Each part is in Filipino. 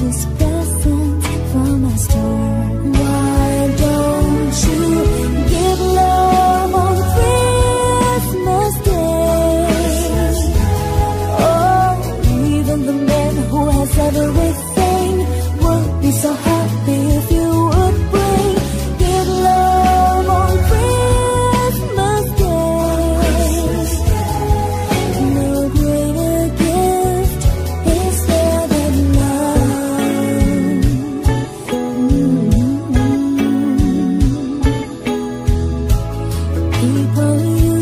purchase presents from my store. Why don't you give love on Christmas Day? Oh, even the man who has everything would be so happy if you would bring. Give love on Christmas Day. No greater gift is there than love. People you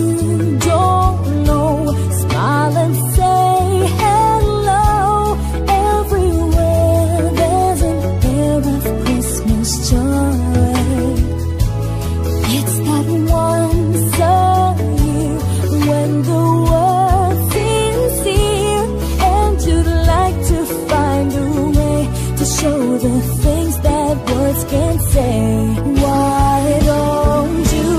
don't know, smile and say hello. Everywhere there's an air of Christmas joy. It's that once a year when the world seems here, and you'd like to find a way to show the things that words can't say. Why don't you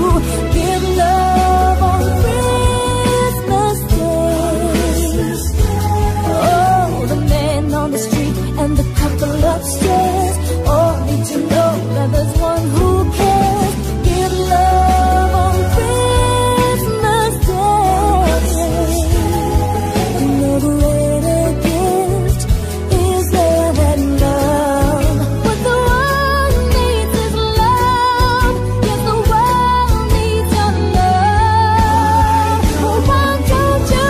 give love on Christmas Day? Oh, the man on the street and the couple upstairs all need to know that there's one who cares. Give love on Christmas Day. No greater gift is there than love. What the world needs is love. Yes, the world needs your love. Why don't you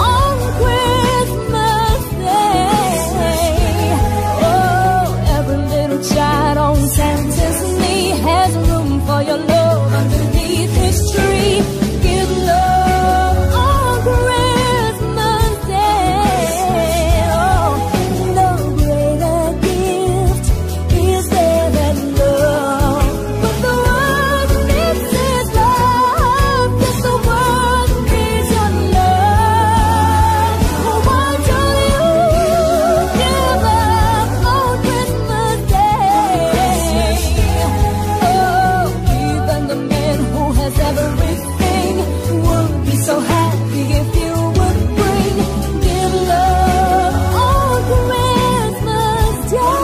on Christmas Day? Oh, every little child on Santa's knee has room for your love underneath his tree. Give love on Christmas Day. Oh, no greater gift is there than love. But the world needs is love. Yes, the world needs your love. Why don't you give love on Christmas Day? Oh, even the man who has everything would be so happy if you would bring. Give love on Christmas Day.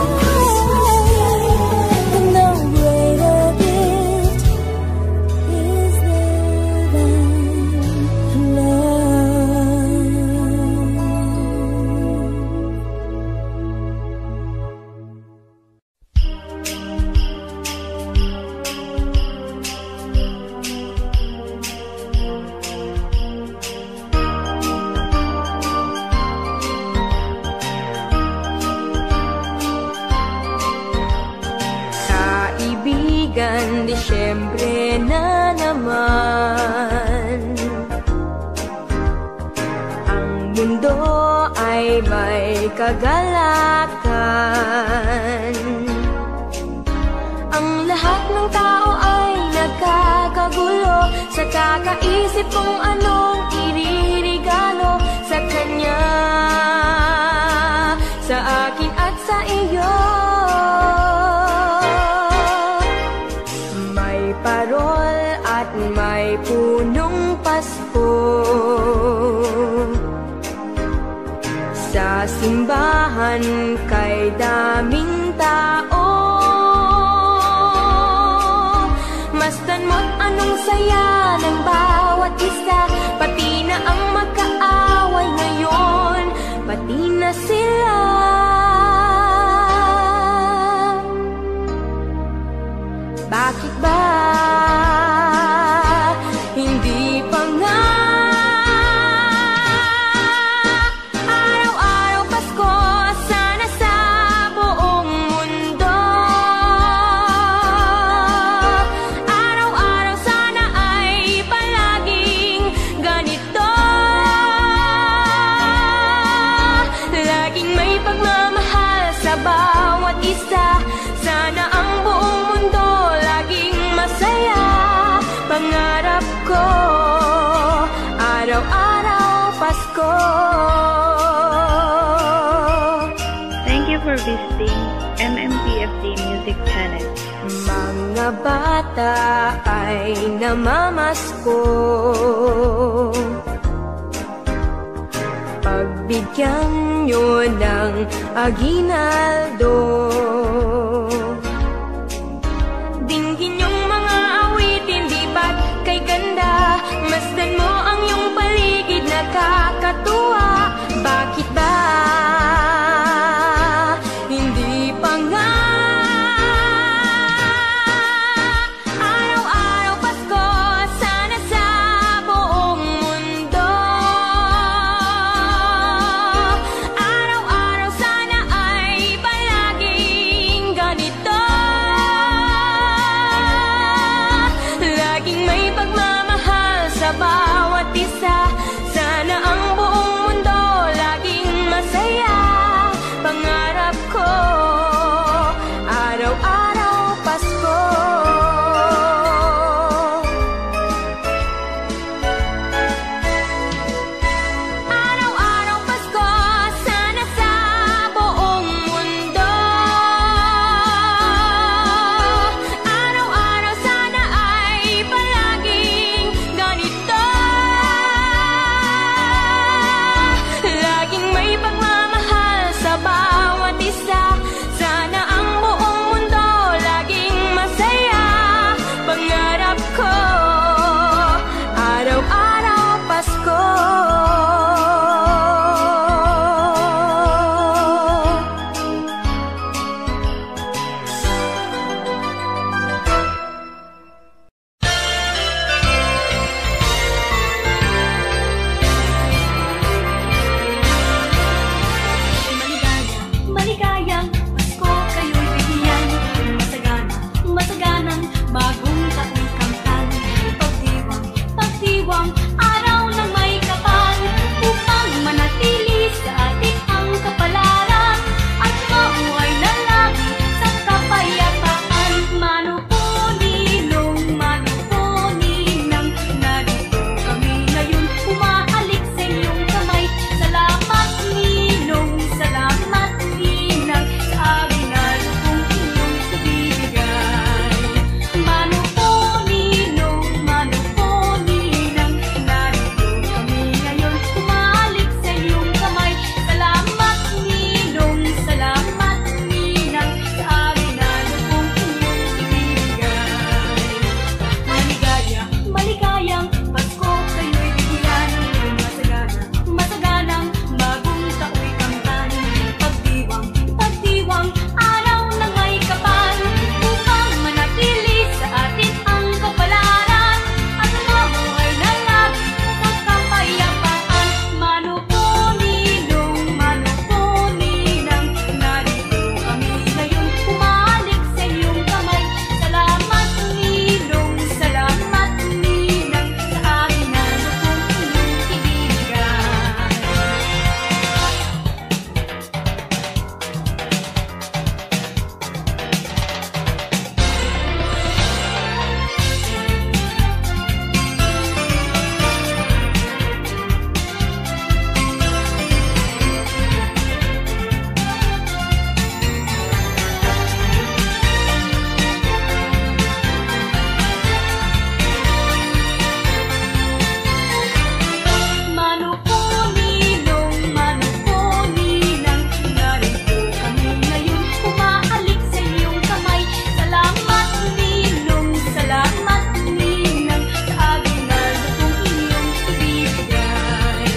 No greater gift is there than love. Kaibigan, Disyembre na naman. Ang mundo ay may kagalakan. Ang lahat ng tao ay nagkakagulo sa kakaisip kung anong iririgalo sa kanya, sa akin at sa iyo. May parol at may punong Pasko sa simbahan kay daming tao. Masdan mo't anong saya ng bawat isa, pati na ang magkaaway ngayon, pati na sila. Bakit ba hindi pa nga araw-araw Pasko sana sa buong mundo? Araw-araw sana ay palaging ganito, laging may pagmamahal sa bawat isa. Sana ang buong mundo laging masaya. Pangarap ko, araw-araw Pasko. Thank you for visiting MMPFD Music Channel. Mga bata ay namamasko pag bigyan nyo ng aginaldo. Dinggin yung mga awitin, di ba't kay ganda? Masdan mo ang iyong paligid, nakakatuwa. Bakit ba hindi pa nga? Araw-araw Pasko, sana sa buong mundo. Araw-araw sana ay palaging ganito. Laging may pagmamahal sa bawat isa. Sana ang buong mundo laging masaya. Pangarap ko, araw-araw Pasko. Araw-araw Pasko, sana sa buong mundo. Araw-araw sana ay palaging ganito. Laging may pagmamahal sa bawat isa. Sana ang buong mundo laging masaya. Pangarap ko, araw-araw Pasko. Maligayang Pasko kayo'y bigyan. Masagana, masaganang bagong taong kamtan. Pagdiwang, pagdiwang, araw ng may kapal. Upang manatili sa atin ang kapalaran. At mabuhay na lagi sa kapayapaan. Mano po ninong, mano po ninang. Narito kami ngayon, umahalik sa iyong kamay. Salamat ninong, salamat ninang. Sa aginaldo kong inyong ibibigay. Mano po ninong, mano po ninang. Narito kami ngayon, umahalik sa iyong kamay. Salamat ninong, salamat ninang. Sa aginaldo kong inyong ibibigay. Maligaya, maligayang Pasko kayo'y bigyan. Masagana, masaganang bagong tao'y kamtan. Pagdiwang, pagdiwang, araw ng may kapal. Upang manatili sa atin ang kapalaran. At mabuhay na lagi sa kapayapaan. Mano po ninong, mano po ninang. Narito kami ngayon, umahalik sa iyong kamay. Salamat ninong, salamat ninang. Sa aginaldo kong inyong ibibigay. Mano po ninong, mano po ninang. Narito kami ngayon, umahalik sa iyong kamay. Salamat ninong, salamat ninang. Sa aginaldo kong inyong ibibigay.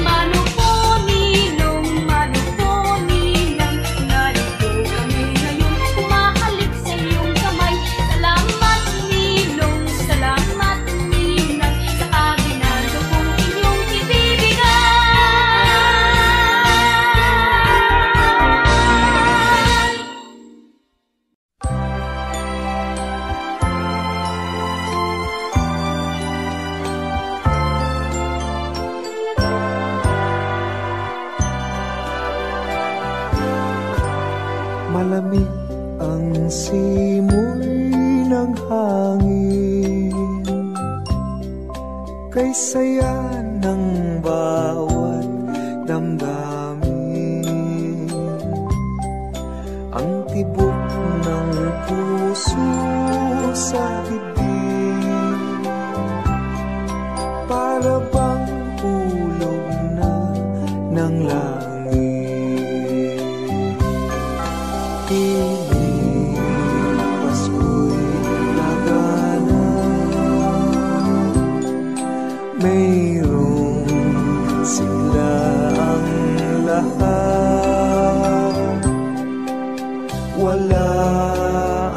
Mano po ninong, mano po ninang. Narito kami ngayon, umahalik sa iyong kamay. Salamat ninong, salamat ninang. Sa aginaldo kong inyong ibibigay. Malamig ang simoy ng hangin, kay saya ng bawat damdamin. Ang tibok ng puso sa dibdib, para bang hulog na ng langit. Piling Pasko'y lagana, mayroong sigla ang lahat. Wala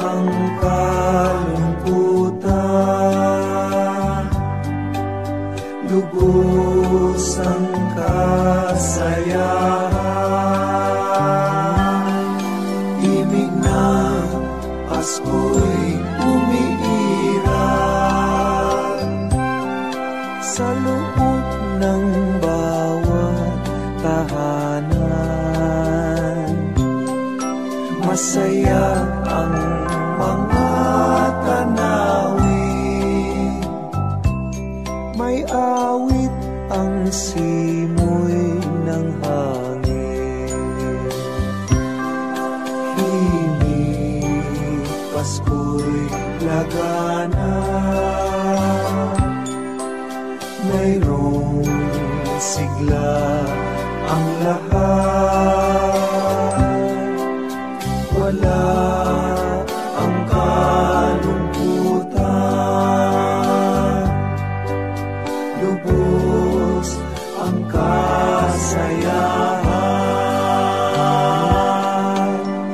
ang kalungkutan, lubos ang kasayahan. Ibig ng Pasko'y umiiral sa loob ng bawat tahanan. Masaya ang mga tanawin, may awit ang simoy ng hangin. Himig Pasko'y lagana, mayroong sigla ang lahat. Wala ang kalungkutan, lubos ang kasayahan.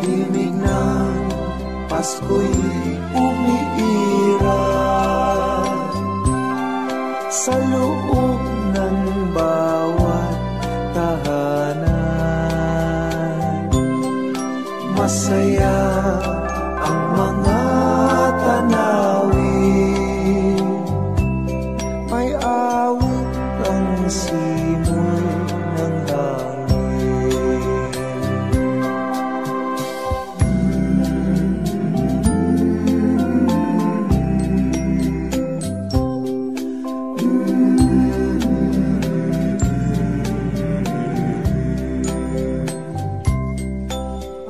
Himig ng Pasko'y umiiral sa loob ng bawat tahanan. Masaya ang mga tanawin, may awit ang simoy ng hangin.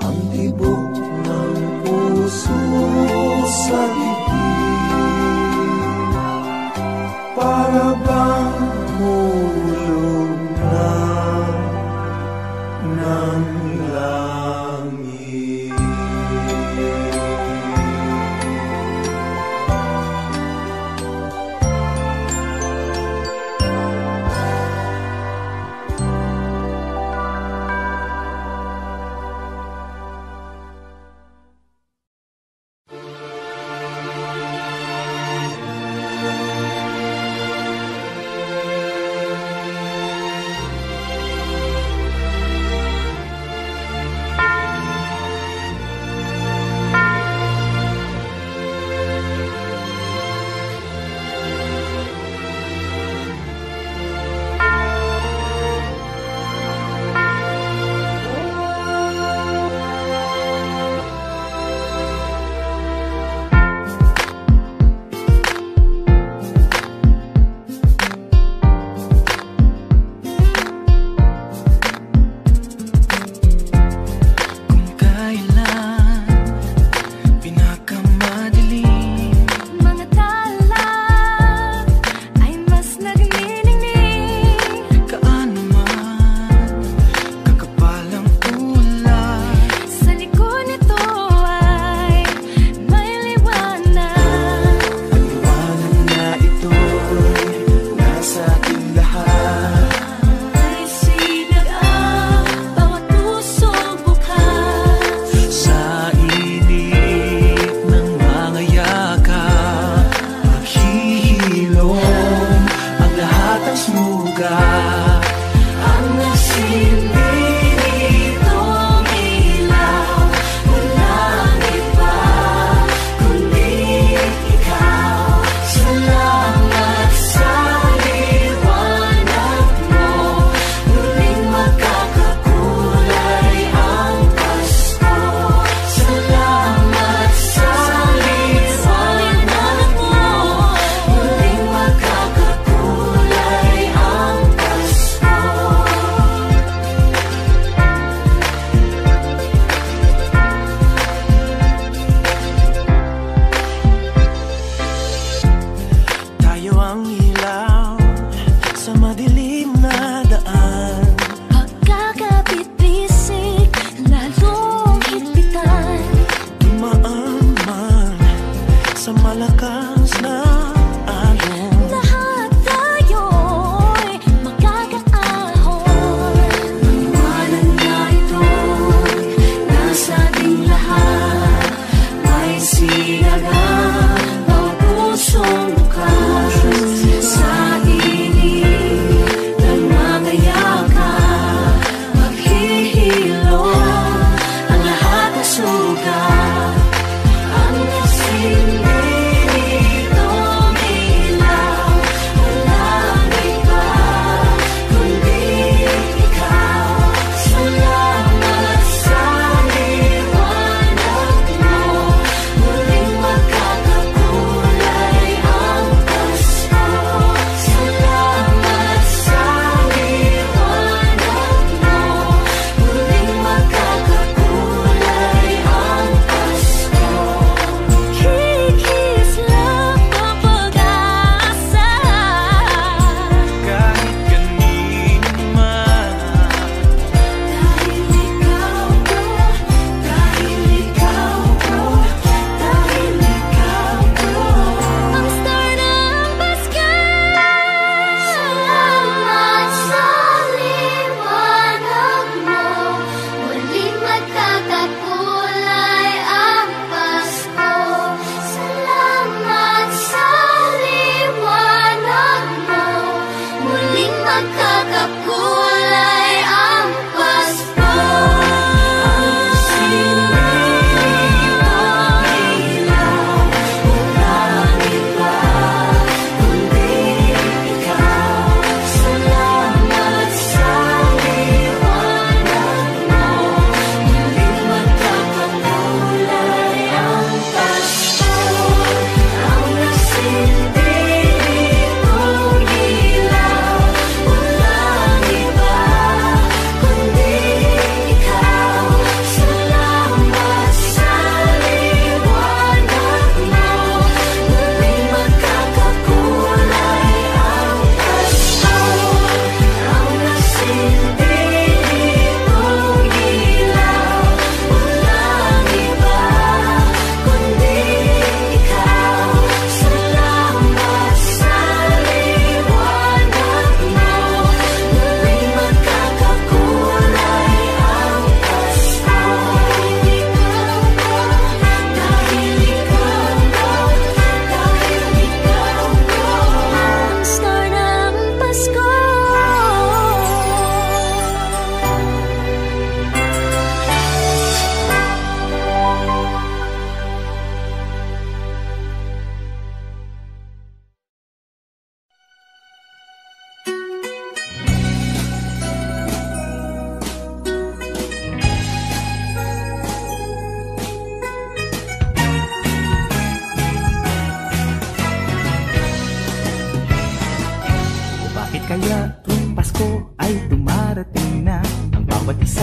Ang tibok ng puso sa dibdib, para bang hulog na ng langit.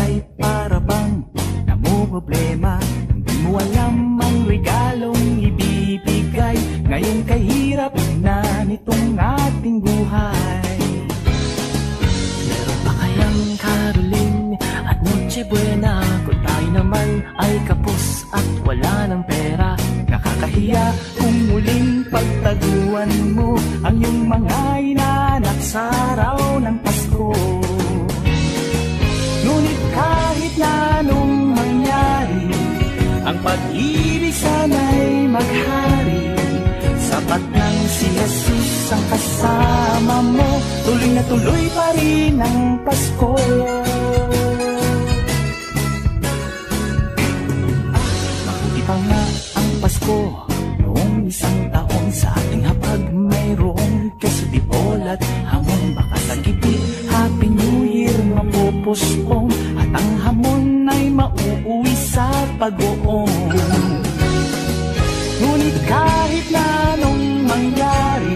ay para bang namumroblema. Hindi mo alam ang regalong ibibigay. Ngayon kahirap na nitong ating buhay. Meron pa kayang Caroline at Noche Buena kung tayo naman ay kapos at wala ng pera? Nakakahiya kung muling pagtaguan mo ang iyong mga inaanak sa araw ng Pasko. Ngunit kahit na anong mangyari, ang pag-ibig sana'y maghari. Sapat nang si Jesus ang kasama mo, tuloy na tuloy pa rin ang Pasko. Mabuti pa nga ang Pasko noong isang taon, sa ating hapag mayroong queso de bola at hamon. Baka sa gipit Happy New Year mapupuspong at ang hamon ay mauuwi sa pag-uong. Ngunit kahit na anong mangyari,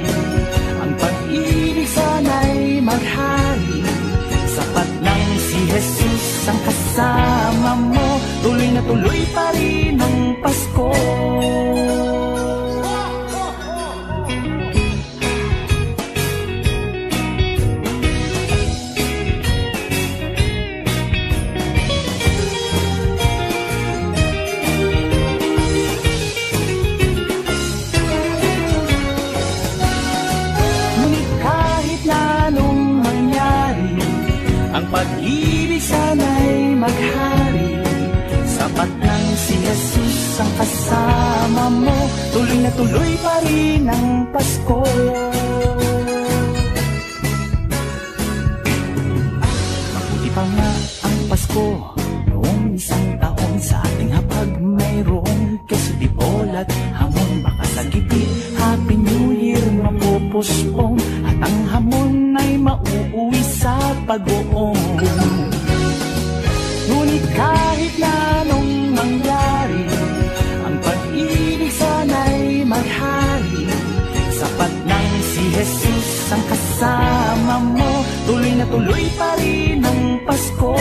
ang pag-ibig sana'y maghari. Sapat lang si Jesus ang kasama mo, tuloy na tuloy pa rin ang Pasko. Pag-ibig sana'y maghari. Sapat lang si Jesus ang kasama mo, tuloy na tuloy pa rin ang Pasko. Mabuti pa nga ang Pasko noong isang taon, sa ating hapag mayroong queso de bola at hamon. Baka sa gipit Happy New Year mapupuspong at ang hamon ay mauuwi sa pag-uong. Ngunit kahit na anong mangyari, ang pag-ibig sana'y maghari. Sapat lang si Jesus ang kasama mo, tuloy na tuloy pa rin ang Pasko.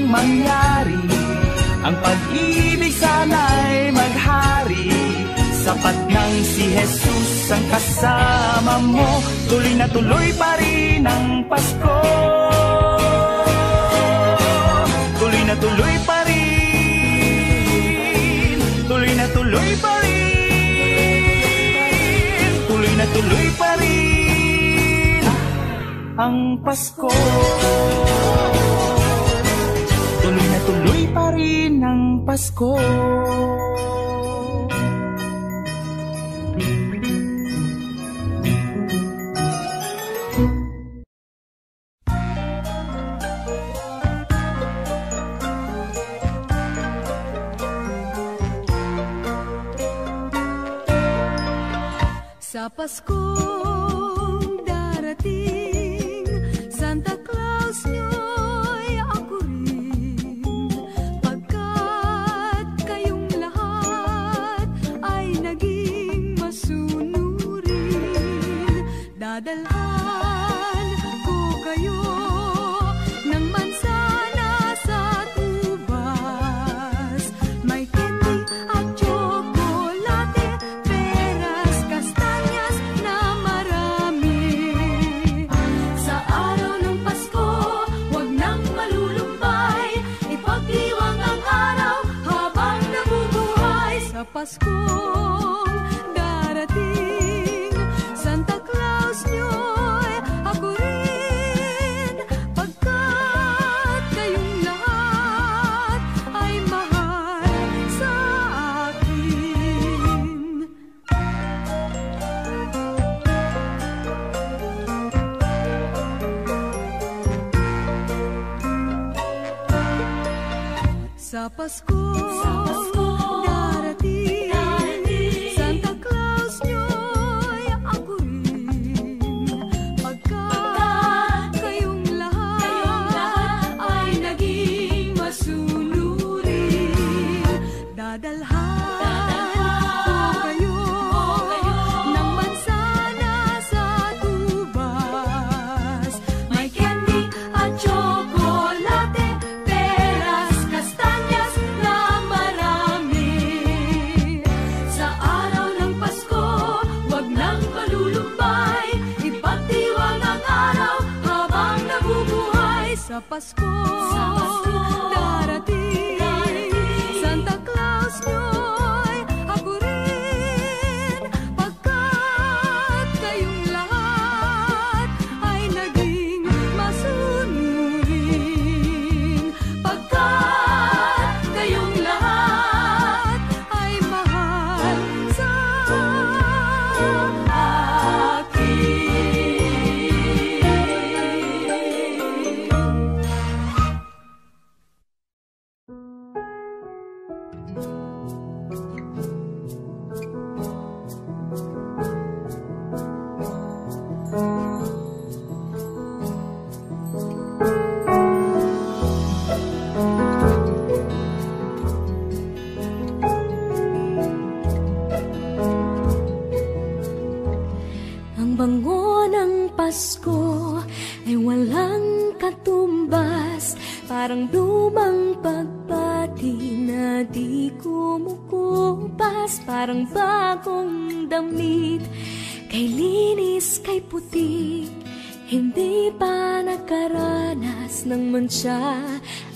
Mangyari, ang pag-ibig sana'y maghari. Sapat nang si Jesus ang kasama mo, tuloy na tuloy pa rin ang Pasko. Tuloy na tuloy pa rin, tuloy na tuloy pa rin, tuloy na tuloy pa rin ang Pasko. Tuloy na tuloy pa rin ang Pasko. Sa Paskong darating, Santa Claus nyo'y ako rin, pagkat kayong lahat ay naging masunurin. Dadalhan ko kayo ng mansana sa tubas, may candy at tsokolate, peras, kastanyas na marami. Sa araw ng Pasko, huwag nang malulumbay, ipagdiwang ang araw habang nabubuhay. Sa Paskong darating, Santa Claus nyo'y ako rin, pagkat kayong lahat ay mahal sa akin. Sa Paskong darating, Santa Claus nyo'y ako rin, Sa Pasko, darating, Santa Claus nyo'y ako rin, pagkat kayong lahat ay naging masunurin, pagkat kayong lahat ay mahal sa akin. Ang bango ng Pasko ay walang katumbas, parang lumang pagpati na di kumukupas, parang bagong damit, kay linis, kay puti, hindi pa nakaranas ng mantsa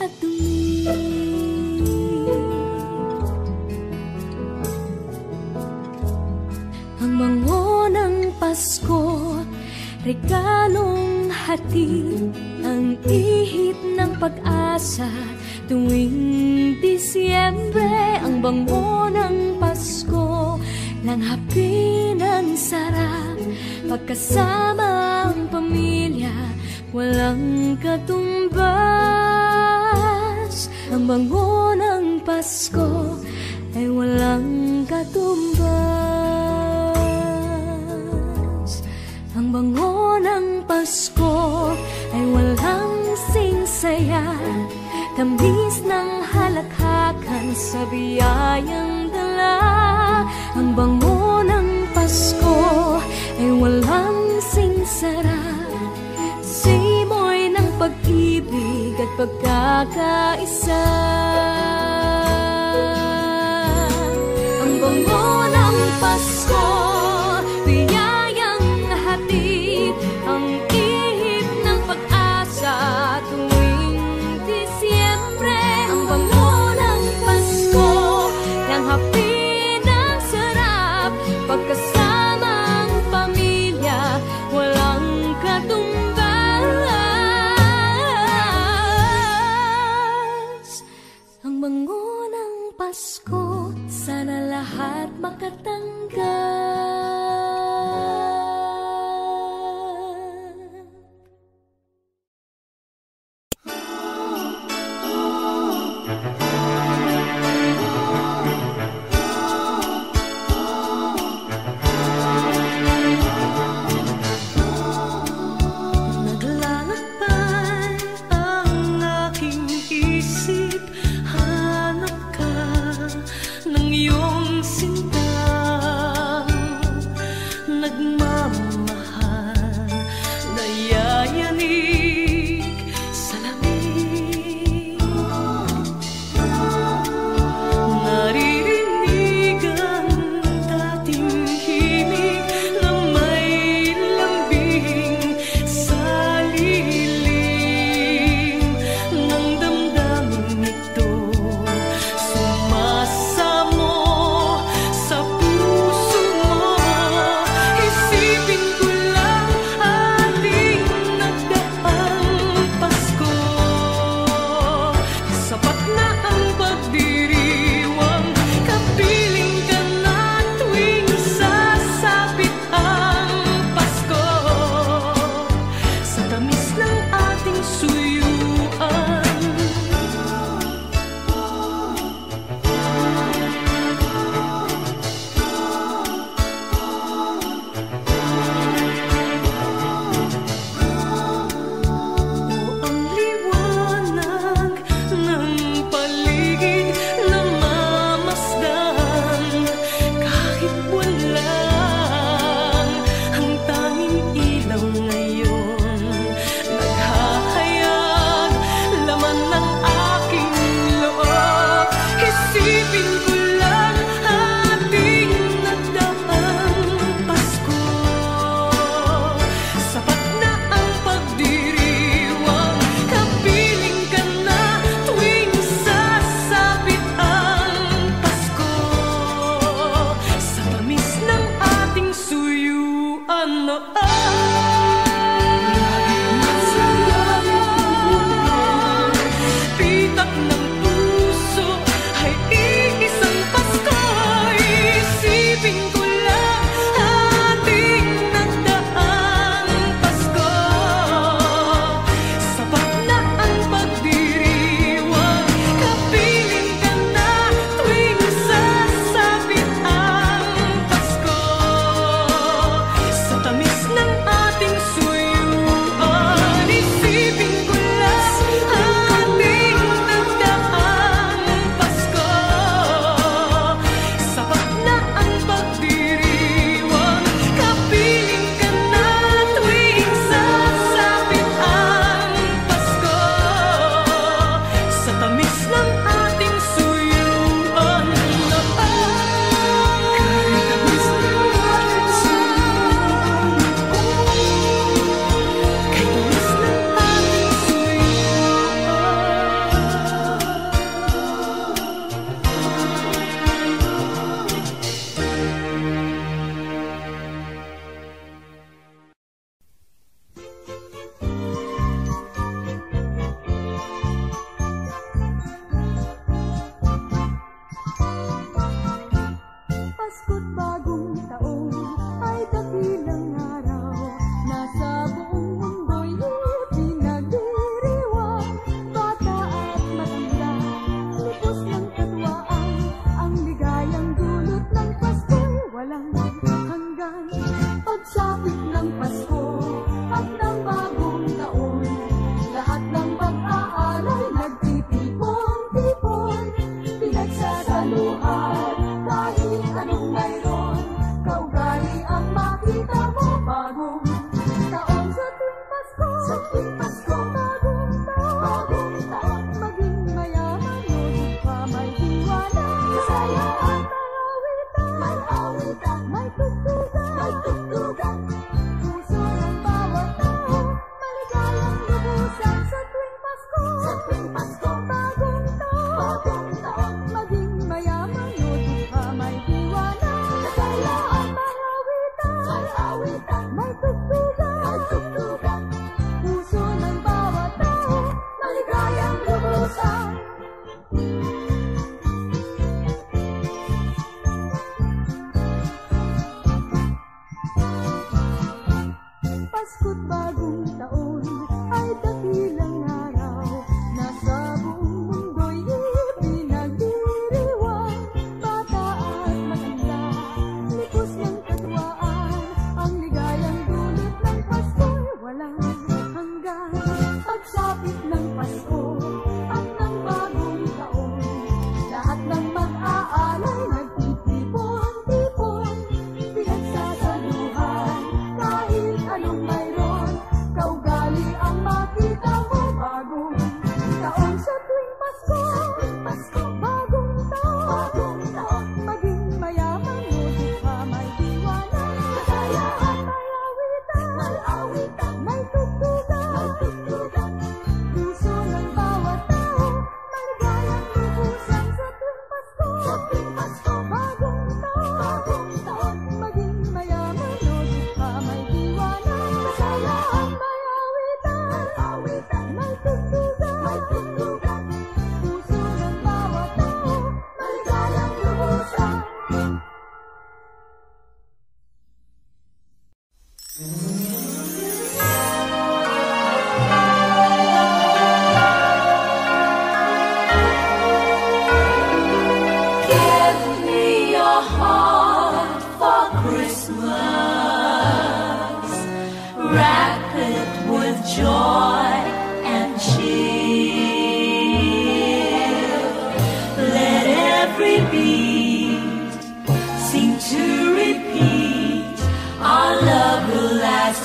at dumi. Ang bango ng Pasko, regalong hatid, ang ihip ng pag-asa tuwing Disyembre. Ang bango ng Pasko, langhapi ng sarap, pagkasama ang pamilya, walang katumbas. Ang bango ng Pasko ay walang katumbas. Ang bango ng Pasko ay walang singsaya, tamis ng halakhakan sa biyayang dala. Ang bango ng Pasko ay walang singsara, simoy ng pag-ibig at pagkakaisa. Ang bango ng Pasko, biyayang hatid, ang ihip ng pag-asa tuwing Disyembre. Ang bango ng Pasko, langhapi ng sarap, pagkasama ang pamilya, walang katumbas. Ang bango ng Pasko, sana lahat makatanggap.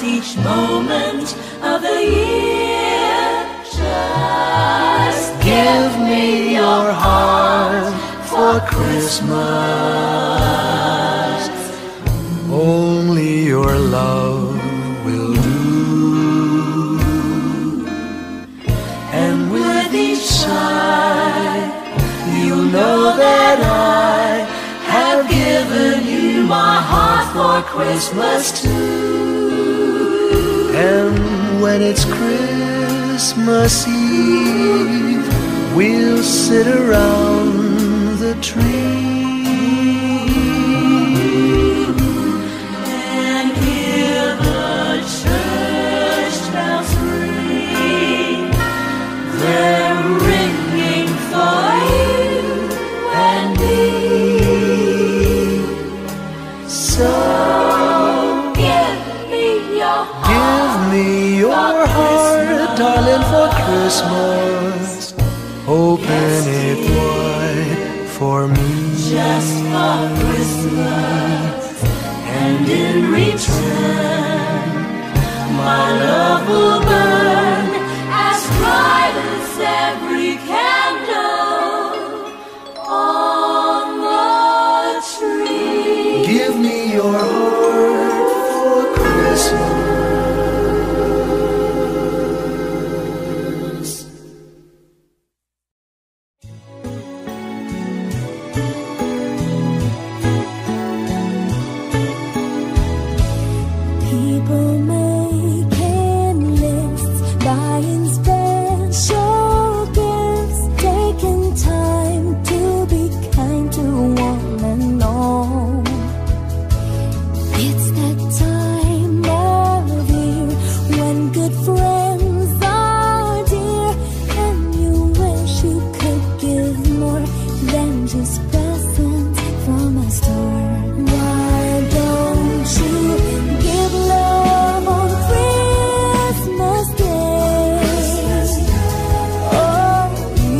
Each moment of the year, just give me your heart for Christmas. Only your love will do, and with each sigh, you'll know that I have given you my heart for Christmas too. when it's Christmas Eve, we'll sit around the tree and hear the church bells ring. They're ringing for you and me. So give me your heart, give me your heart, darling, for Christmas. Open it wide for me, just for Christmas. And in return, my love will burn as bright as every candle on the tree. give me your heart for Christmas. People making lists, buying special gifts, taking time to be kind to one and all. It's that time of year when good friends are dear, and you wish you could give more than just presents from a store. Why don't you give love on Christmas Day? Oh,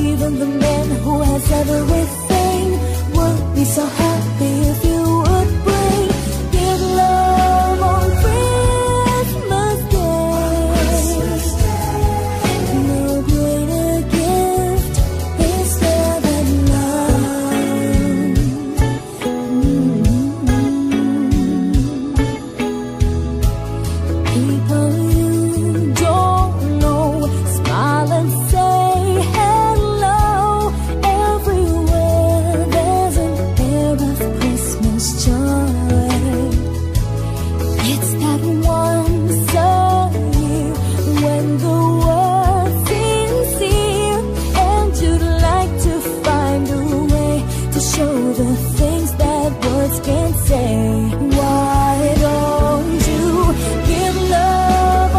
even the man who has everything would be so happy if you would bring. Give love on Christmas Day. No greater gift is there than love. People you don't know smile and say hello. Everywhere there's an air of Christmas joy. It's that once a year when the world seems here, and you'd like to find a way to show the things that words can't say. Why don't you give love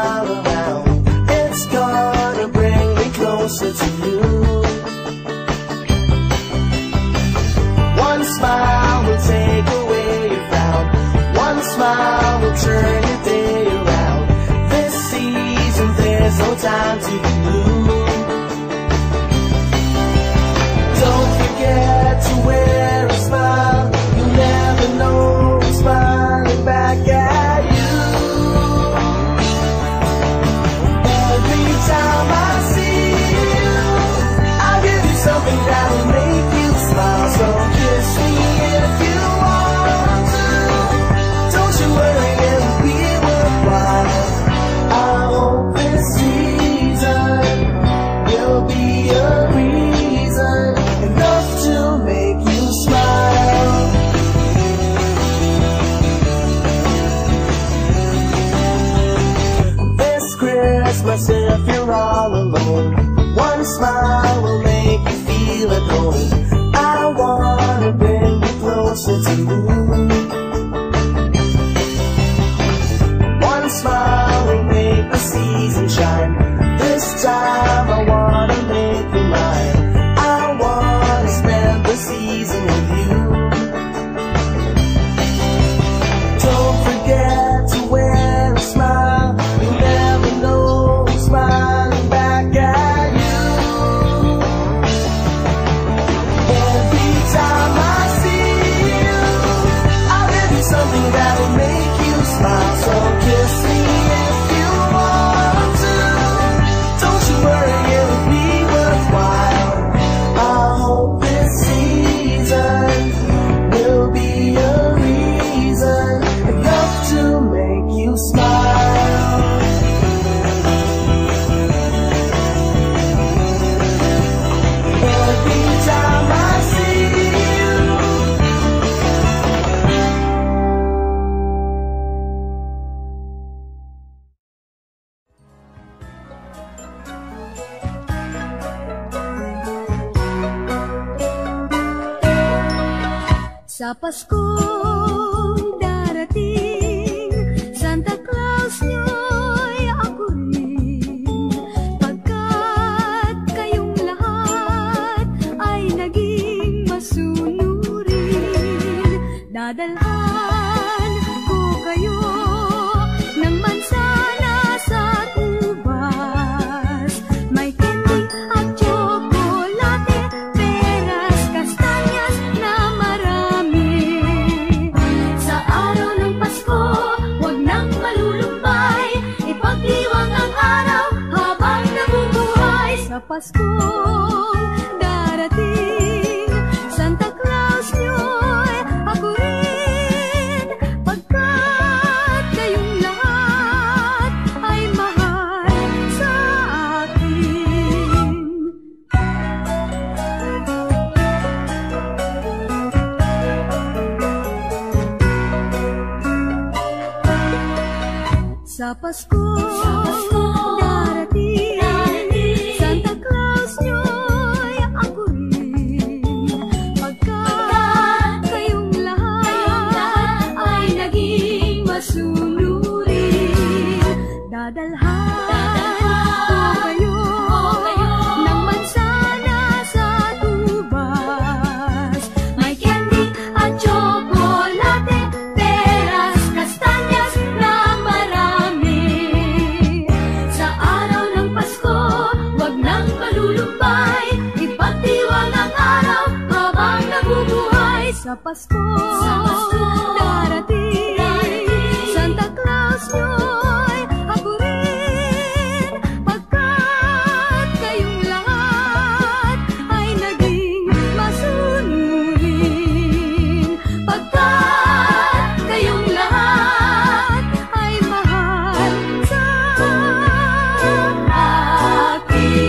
smile around, it's gonna bring me closer to you. One smile will take away your frown, one smile will turn your day around. This season there's no time to lose. Don't forget to wear a smile, you never know who's smiling back at you. Every time I see you, I'll give you something that will make you smile. So kiss me if you want to, don't you worry, it'll be worthwhile. I hope this season will be a reason enough to make you smile. This Christmas, if you're all alone, one smile will make you feel at home. I wanna bring you closer to you. One smile will make the season shine. This time I wanna make you mine. I wanna spend the season with you. Don't forget to wear a smile, you never know who's smiling back at you. Every time I see you, I'll give you something that'll make you smile. So kiss me if you want to, don't you worry, it'll be worthwhile. I hope this season will be a reason enough to make you smile. Every time I see you, Sa Paskong darating, Santa Claus nyo'y ako rin. Pagkat kayong lahat ay naging masunurin, dadalhan ko kayo ng mansana sa ubas. May candy at tsokolate, peras, kastanyas na marami. Sa araw ng Pasko, huwag nang malulumbay, ipagdiwang ang araw habang nabubuhay. Sa Paskong darating, Santa Claus nyo'y ako rin. Pagkat kayong lahat ay mahal sa akin. Sa Paskong darating, Santa Claus nyo'y ako rin. Pagkat kayong lahat ay naging masunurin, dadalhan ko kayo ng mansana sa tubas. May candy at tsokolate, peras, kastanyas na marami. Sa araw ng Pasko, huwag nang malulumbay, ipagdiwang ang araw habang nabubuhay. Sa Paskong darating, Santa Claus nyo'y ako rin. Pagkat kayong lahat ay naging masunurin, pagkat kayong lahat ay mahal sa akin.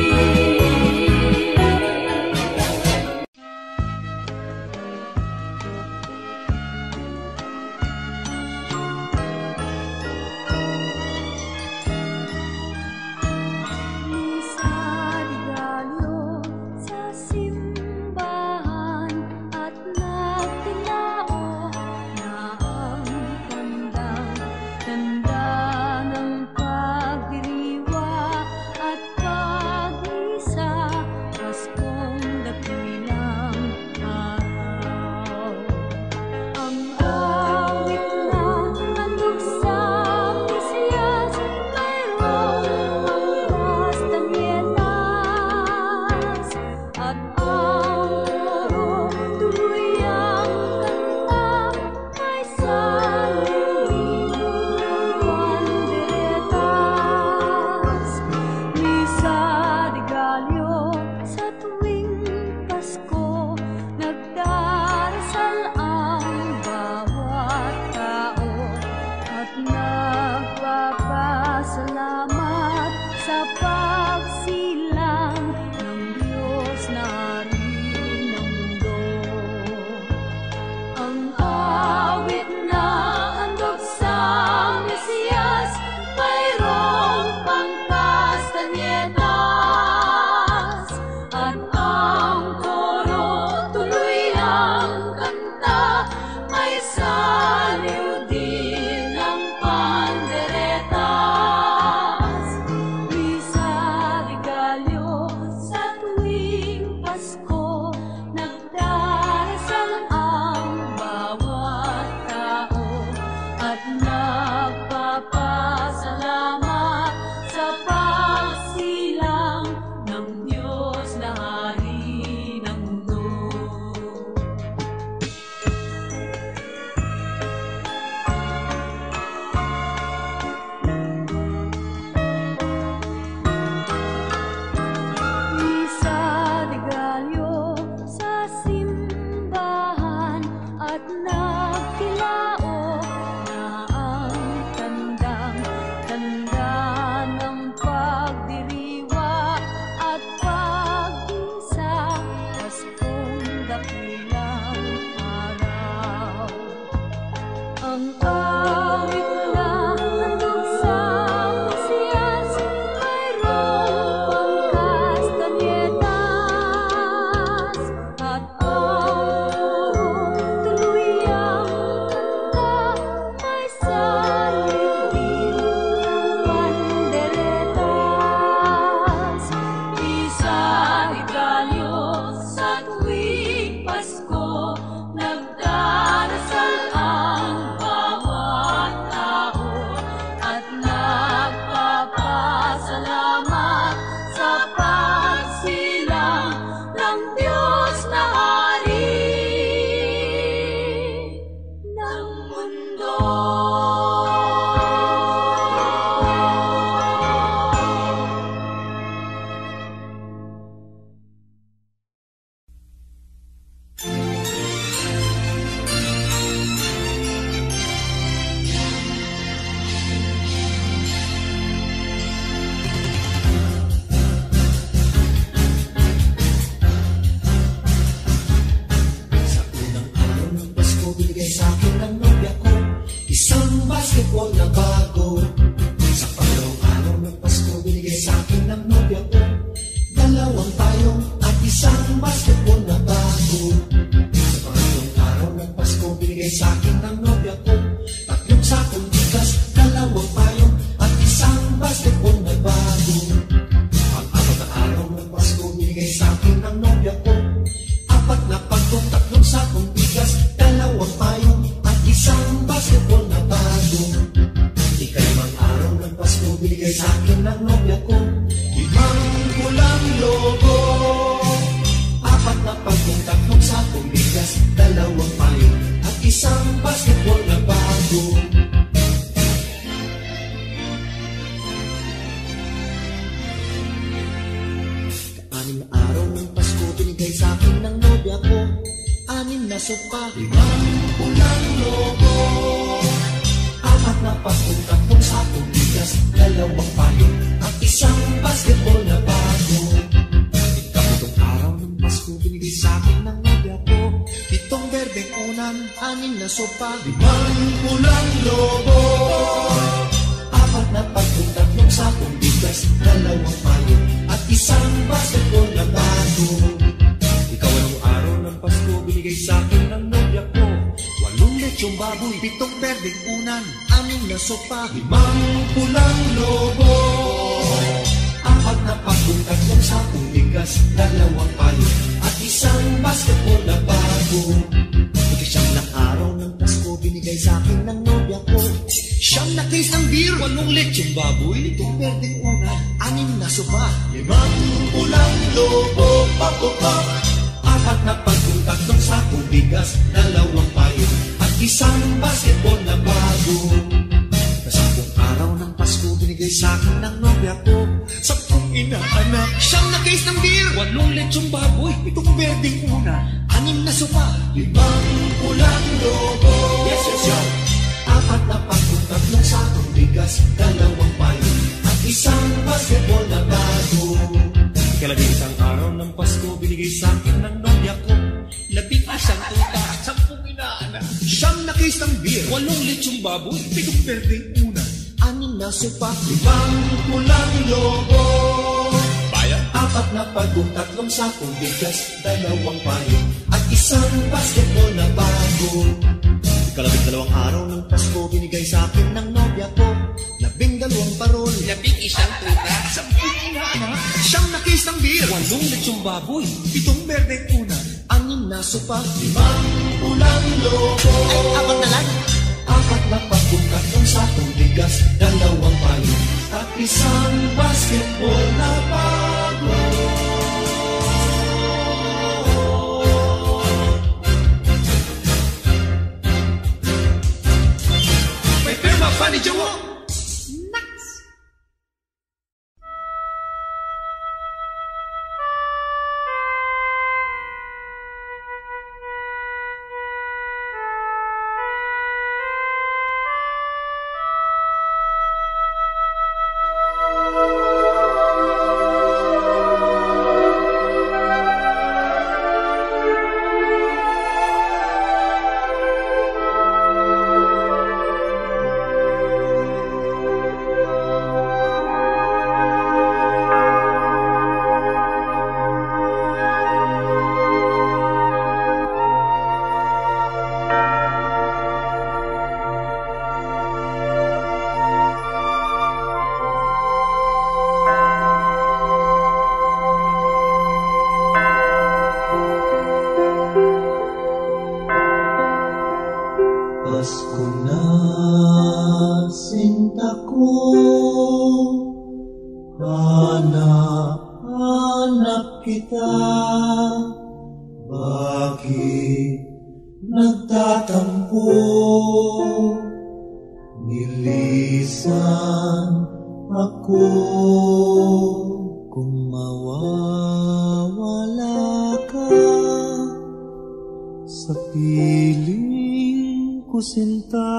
basketball na bago. Ang apat na araw ng Pasko, binigay sa'kin ng nobya ko. Apat na pagkong, tatlong sakong bigas, dalawang payong at isang basketball na bago. Ikalimang araw ng Pasko, binigay sa'kin ng nobya ko. 5 pulang logo. Apat na pagkong, tatlong sakong bigas, dalawang payong at isang basketball na bago. Anim na araw ng Pasko, binigay sa'kin ng nobya ko. 6 na sopa, 5 pulang logo. Apat na pagkong, tatlong sakong bigas, dalawang payong at isang basketball na bago. Ikapitong araw ng Pasko, binigay sa'kin ng nobya ko. 7 berdeng unan, 6 na sopa, 5 pulang logo. Apat na pagkong, tatlong sakong bigas, dalawang payong at isang basketball na bago. Ikaw-8 araw ng Pasko, binigay sa'kin ng nobya ko. 8 lechong baboy, 7 berdeng unan, 6 na sopa, 5 pulang logo. Apat na pagkong, tatlong sakong bigas, dalawang payong at isang basketball na bago. Ika-9 na araw ng Pasko, binigay sa'kin ng nobya ko. 9 na case ng beer, 8 lechong baboy, 7 berdeng unan, 6 na sopa, 5 pulang logo. Pop-pop-pop. Apat na pagkong, tatlong sakong bigas, dalawang payong at isang basketball na bago. Sa 10 araw ng Pasko, binigay sa'kin ng nobya ko. 10 inaanak, 9 na case ng beer, 8 lechong baboy, 7 berdeng unan, 6 na sopa, 5 pulang logo. Yes, yes, yes. Apat na pagkong, tatlong sakong bigas, dalawang payong at isang basketball na bago. Ikalabing-isang araw ng Pasko, binigay sa'kin ng nobya ko. 11 tuta, 10 inaanak, 9 na case ng beer, 8 lechong baboy, 7 berdeng unan, 6 na sopa, 5 pulang logo. Bayan. Apat na pagkong, tatlong sakong bigas, dalawang payong at isang basketball na bago. Ikalabing-dalawang araw ng Pasko, binigay sa'kin ng nobya ko. 12 parol, 11 tuta, 10 inaanak, 9 na case ng beer, 8 lechong baboy, 7 berdeng unan, 6 na sopa, 5 pulang logo. Ay, apat na lang. Apat na pagkong, tatlong sakong bigas, dalawang payong at isang basketball na bago. May tema pa ni Jowo. Pasko na, sinta ko, hanap kita. Bakit nagtatampo? Nilisan ako. Kung mawawala ka sa piling ko, sinta,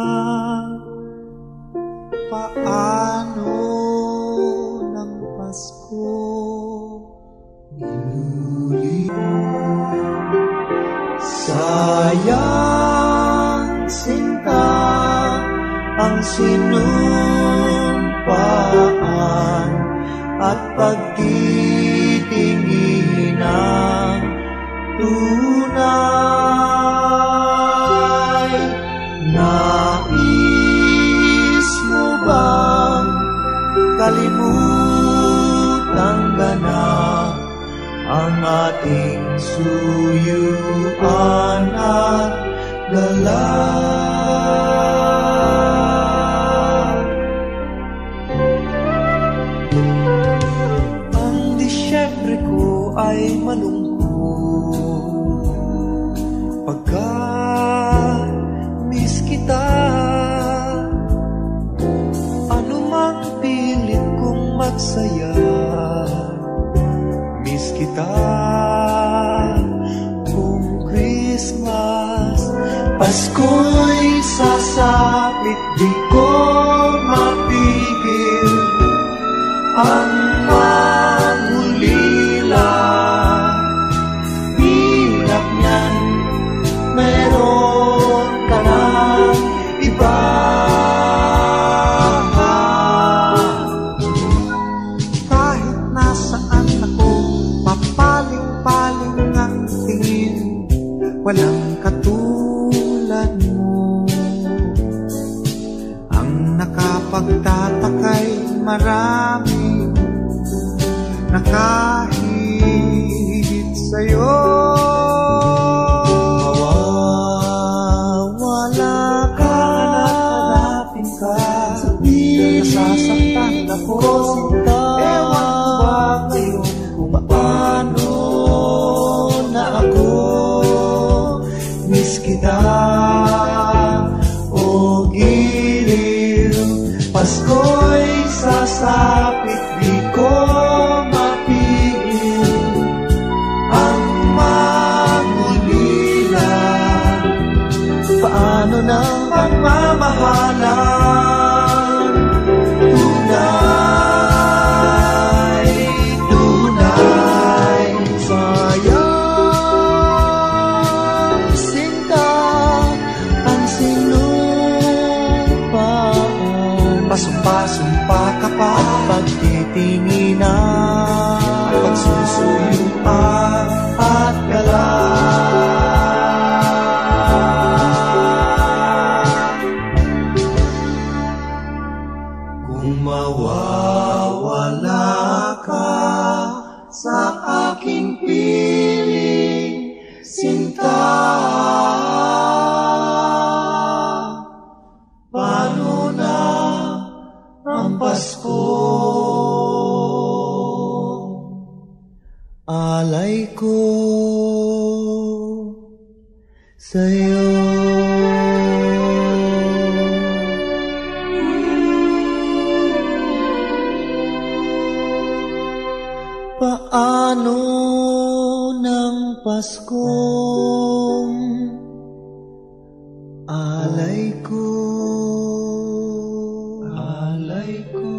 paano ng Pasko iluli? Sayang, sinta, ang sinumpaan at pagtitingin ng tunay. Nais mo bang kalimutan Lutang ganap ang ating suyuan at galak. Ang Disyembre ko ay malungkot pagkat miss kita. Anumang pilit kong magsaya, miss kita. Kung Christmas, Pasko'y sasapit, di ko mapigil ang mangulila. Hirap niyan, meron ka ng iba. Kahit nasaan ako, papaling-paling ang tingin, walang katulad mo. Ang nakapagtatakay, marami nakahihit sa'yo. Mawawala ka, hanapin ka, nasasaktan ako. Ewan ko ba ngayon kung paano na ako. Miss kita, o giliw. Pasko'y sasapit, di ko mapigil ang mangulila. Paano ng pagmamahalan? Tunay, tunay, sayang sinta ang sinupaan. Pasumpa ka pa, pagtitinginan, pagsusuyuan at galak. Kung mawawala ka sa aking piling sinta, paano na ang Pasko? Alay ko sa'yo. Paano ng Pasko? Alay ko, alay ko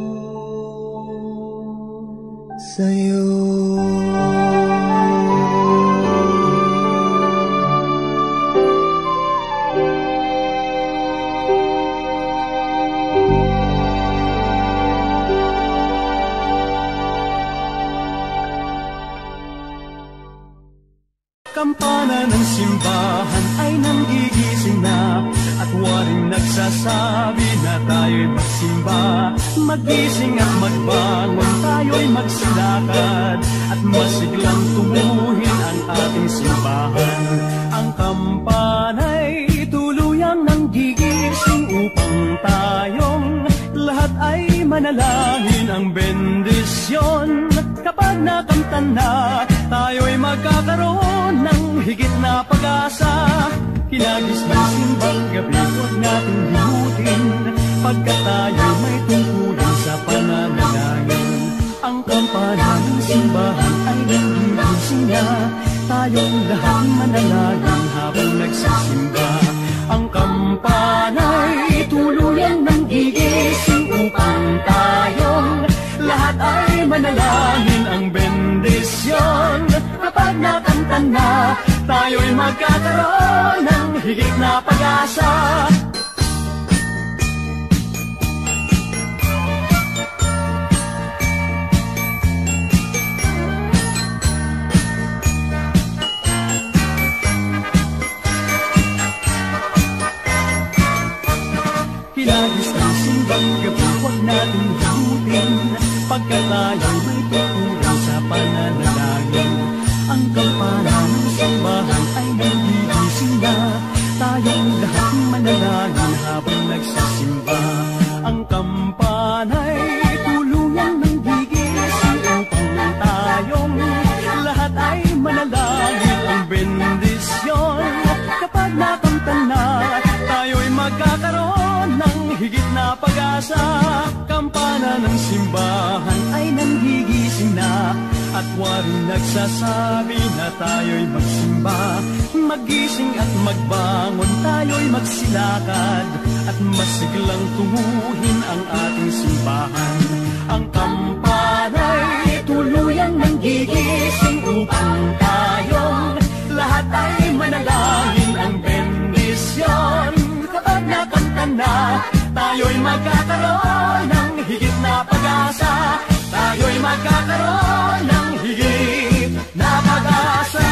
sa'yo. Kampana ng simbahan ay nanggigising na, at waring nagsasabi na tayo'y magsimba. Magising at magbangon, tayo'y magsilakad, at masiglang tubuhin ang ating simbahan. Ang kampana'y tuluyang nanggigising upang tayong lahat ay manalangin ang bendisyon. Kapag nakamtan na, tayo'y magkakaroon ng higit na pag-asa. Hinagis ng simbang gabi, huwag nating himutin, pagkat tayo'y may tungkulin sa pananalangin. Ang kampana ng simbahan ay nanggigising na, tayong lahat manalangin habang nagsisimba. Ang kampana'y tuluyang nanggigising upang tayong lahat ay manalangin ang bendisyon. Kapag nakamtan na, tayo'y magkakaroon ng higit na pag-asa. Hinagis ng simbang gabi, huwag natin himutin, sapagkat tayo'y may tuturing sa pananalangin. Ang kampana ng simbahan ay nagigising na, tayong lahat manalangin habang nagsisimba. Ang kampana'y tulungan ng gigising upang tayong lahat ay manalangin. Ang bendisyon kapag nakamta na, tayo'y magkakaroon ng higit na pag-asa. Kampana ng simbahan ay nanggigising na, at waring nagsasabi na tayo'y magsimba. Magising at magbangon, tayo'y magsilakad, at masiglang tunguhin ang ating simbahan. Ang kampana'y tuluyang nanggigising upang tayong lahat ay manalangin. Ang bendisyon kapag nakanta na, tayo'y magkakaroon ng higit na pag-asa. Tayo'y magkakaroon ng higit na pag-asa.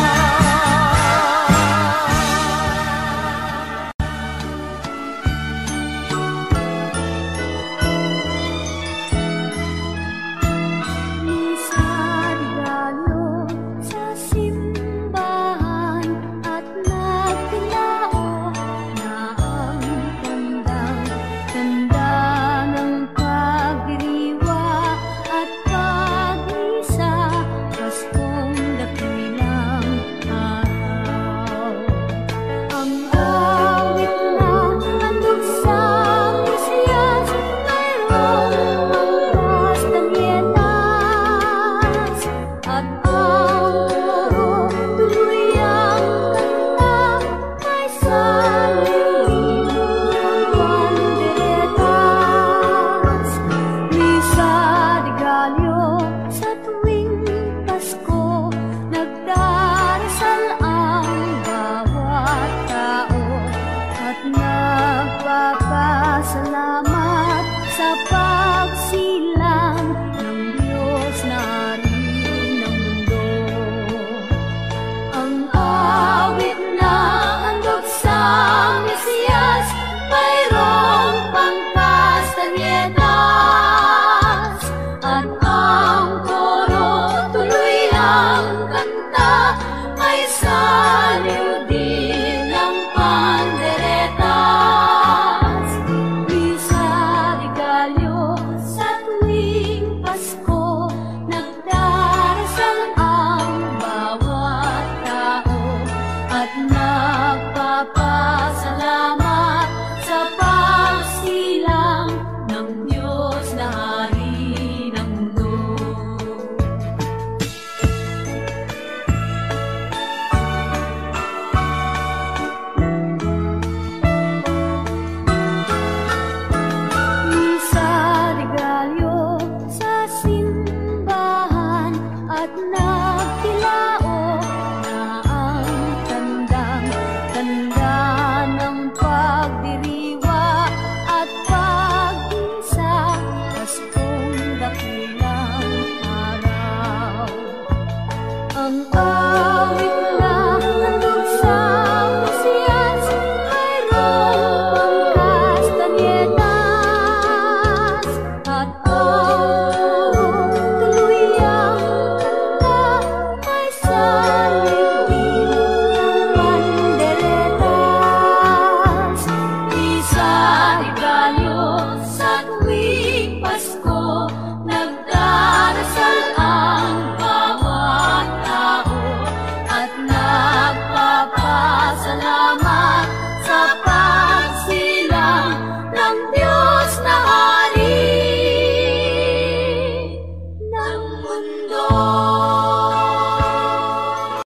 mundo.